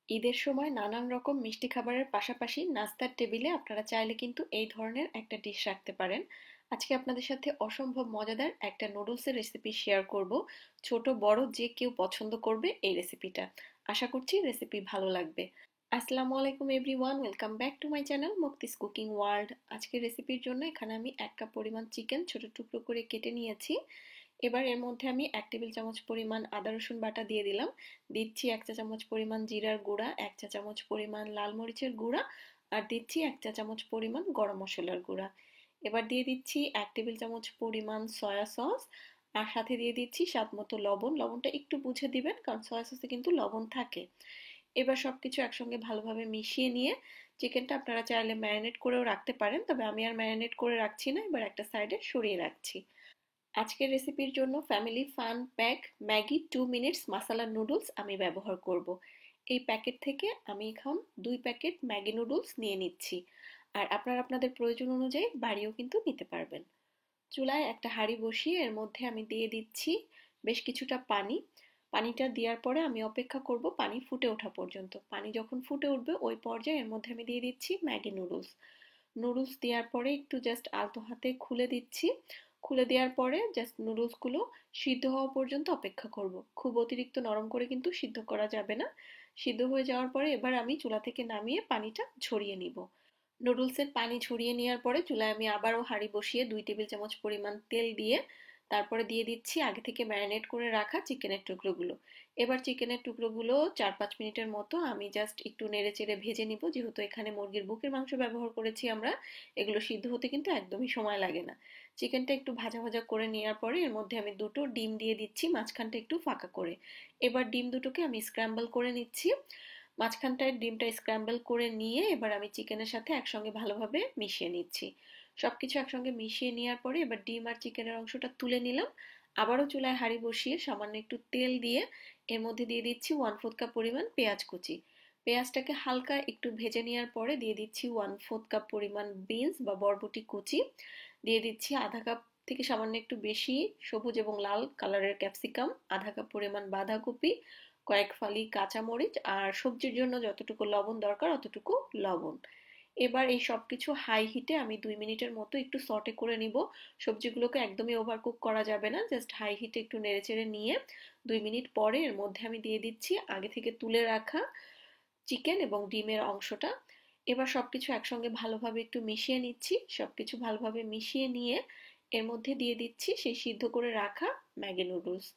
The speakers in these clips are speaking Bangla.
ঈদের সময় নানান রকম মিষ্টি খাবারের পাশাপাশি নাস্তার টেবিলে আপনারা চাইলে কিন্তু এই ধরনের একটা ডিশ রাখতে পারেন। আজকে আপনাদের সাথে অসম্ভব মজাদার একটা নুডলসের রেসিপি শেয়ার করব। ছোট বড় যে কেউ পছন্দ করবে এই রেসিপিটা। আশা করছি রেসিপি ভালো লাগবে। আসসালামু আলাইকুম everyone, welcome back to my channel Mukti's cooking world. আজকের রেসিপির জন্য এখানে আমি 1 কাপ পরিমাণ চিকেন ছোট টুকরো করে কেটে নিয়েছি। এবার এর মধ্যে আমি 1 টেবিল চামচ পরিমাণ আদা রসুন বাটা দিয়ে দিলাম। দিচ্ছি 1 চা চামচ পরিমাণ জিরার গুঁড়া, 1 চা চামচ পরিমাণ লাল মরিচের গুঁড়া, আর দিচ্ছি 1 চা চামচ পরিমাণ গরম মশলার গুঁড়া। এবার দিয়ে দিচ্ছি 1 টেবিল চামচ পরিমাণ সয়া সস, আর সাথে দিয়ে দিচ্ছি স্বাদ মতো লবণ। লবণটা একটু বুঝে দিবেন, কারণ সয়া সসে কিন্তু লবণ থাকে। এবার সবকিছু একসঙ্গে ভালোভাবে মিশিয়ে নিয়ে চিকেনটা আপনারা চাইলে ম্যারিনেট করেও রাখতে পারেন, তবে আমি আর ম্যারিনেট করে রাখছি না, এবার একটা সাইডে সরিয়ে রাখছি। আজকের রেসিপির জন্য family fun pack Maggi 2 minutes মাসালা নুডলস আমি ব্যবহার করব। এই প্যাকেট থেকে আমি এখন 2 প্যাকেট ম্যাগি নুডলস নিয়ে নিচ্ছি। আর আপনারা আপনাদের প্রয়োজন অনুযায়ী বাড়িও কিন্তু নিতে পারবেন। চুলায় একটা হাঁড়ি বসিয়ে এর মধ্যে আমি দিয়ে দিচ্ছি বেশ কিছুটা পানি। পানিটা দেওয়ার পরে আমি অপেক্ষা করব পানি ফুটে ওঠা পর্যন্ত। পানি যখন ফুটে উঠবে ওই পর্যায়ে এর মধ্যে আমি দিয়ে দিচ্ছি ম্যাগি নুডলস। নুডলস দেওয়ার পরে একটু জাস্ট আলতো হাতে খুলে দিচ্ছি। খুলে দেওয়ার পরে জাস্ট নুডলসগুলো সিদ্ধ হওয়া পর্যন্ত অপেক্ষা করব। খুব অতিরিক্ত নরম করে কিন্তু সিদ্ধ করা যাবে না। সিদ্ধ হয়ে যাওয়ার পরে এবার আমি চুলা থেকে নামিয়ে পানিটা ঝরিয়ে নিব। নুডলসের পানি ঝরিয়ে নেওয়ার পরে চুলায় আমি আবারও হাঁড়ি বসিয়ে 2 টেবিল চামচ পরিমাণ তেল দিয়ে তারপরে দিয়ে দিচ্ছি আগে থেকে ম্যারিনেট করে রাখা চিকেনের টুকরোগুলো। এবার চিকেনের টুকরোগুলো 4-5 মিনিটের মতো আমি জাস্ট একটু নেড়ে চেড়ে ভেজে নিব, যেহেতু এখানে মুরগির বুকের মাংস ব্যবহার করেছি আমরা। এগুলো সিদ্ধ হতে কিন্তু একদমই সময় লাগে না। চিকেনটা একটু ভাজা ভাজা করে নেওয়ার পরে এর মধ্যে আমি দুটো ডিম দিয়ে দিচ্ছি, মাঝখানটা একটু ফাঁকা করে। এবার ডিম দুটোকে আমি স্ক্র্যাম্বল করে নিচ্ছি। মাঝখানটায় ডিমটা স্ক্র্যাম্বল করে নিয়ে এবার আমি চিকেনের সাথে একসঙ্গে ভালোভাবে মিশিয়ে নিচ্ছি। সবকিছু একসঙ্গে মিশিয়ে নেওয়ার পরে এবার ডিম আর চিকেনের অংশটা তুলে নিলাম। আবারও চুলায় হাঁড়ি বসিয়ে সামান্য একটু তেল দিয়ে এর মধ্যে দিয়ে দিচ্ছি 1/4 কাপ পরিমাণ পেঁয়াজ কুচি। পেঁয়াজটাকে হালকা একটু ভেজে নেওয়ার পরে দিয়ে দিচ্ছি 1/4 কাপ পরিমাণ বিনস বা বরবটি কুচি। দিয়ে দিচ্ছি আধা কাপ থেকে সামান্য একটু বেশি সবুজ এবং লাল কালারের ক্যাপসিকাম, আধা কাপ পরিমাণ বাঁধাকপি, কয়েক ফালি কাঁচামরিচ, আর সবজির জন্য যতটুকু লবণ দরকার অতটুকু লবণ। এবার এই সবকিছু হাই হিটে আমি 2 মিনিটের মতো একটু সটে করে নিব। সবজিগুলোকে একদমই ওভারকুক করা যাবে না, জাস্ট হাই হিটে একটু নেড়েচেড়ে নিয়ে 2 মিনিট পরে এর মধ্যে আমি দিয়ে দিচ্ছি আগে থেকে তুলে রাখা চিকেন এবং ডিমের অংশটা। এবার সবকিছু একসঙ্গে ভালোভাবে একটু মিশিয়ে নিচ্ছি। সবকিছু ভালোভাবে মিশিয়ে নিয়ে এর মধ্যে দিয়ে দিচ্ছি সেই সিদ্ধ করে রাখা ম্যাগি নুডলস।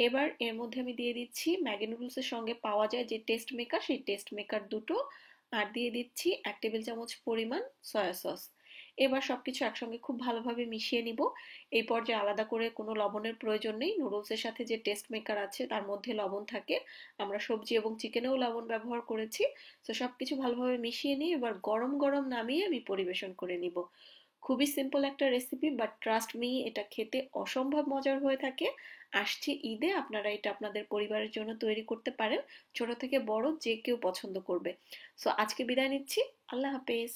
এবার এর মধ্যে আমি দিয়ে দিচ্ছি ম্যাগি নুডলসের সঙ্গে পাওয়া যায় যে টেস্ট মেকার, সেই টেস্ট মেকার দুটো, আর দিয়ে দিচ্ছি 1 টেবিল চামচ পরিমাণ সয়া সস। এবার সবকিছু একসঙ্গে খুব ভালোভাবে মিশিয়ে নিব। এই পর্যায়ে আলাদা করে কোনো লবণের প্রয়োজন নেই, নুডলসের সাথে যে টেস্ট মেকার আছে তার মধ্যে লবণ থাকে। আমরা সবজি এবং চিকেনেও লবণ ব্যবহার করেছি। তো সবকিছু ভালোভাবে মিশিয়ে নিয়ে এবার গরম গরম নামিয়ে আমি পরিবেশন করে নিব। খুবই সিম্পল একটা রেসিপি, বাট ট্রাস্ট মি এটা খেতে অসম্ভব মজার হয়ে থাকে। আসছে ঈদে আপনারা এটা আপনাদের পরিবারের জন্য তৈরি করতে পারেন। ছোট থেকে বড় যে কেউ পছন্দ করবে। সো আজকে বিদায় নিচ্ছি। আল্লাহ হাফেজ।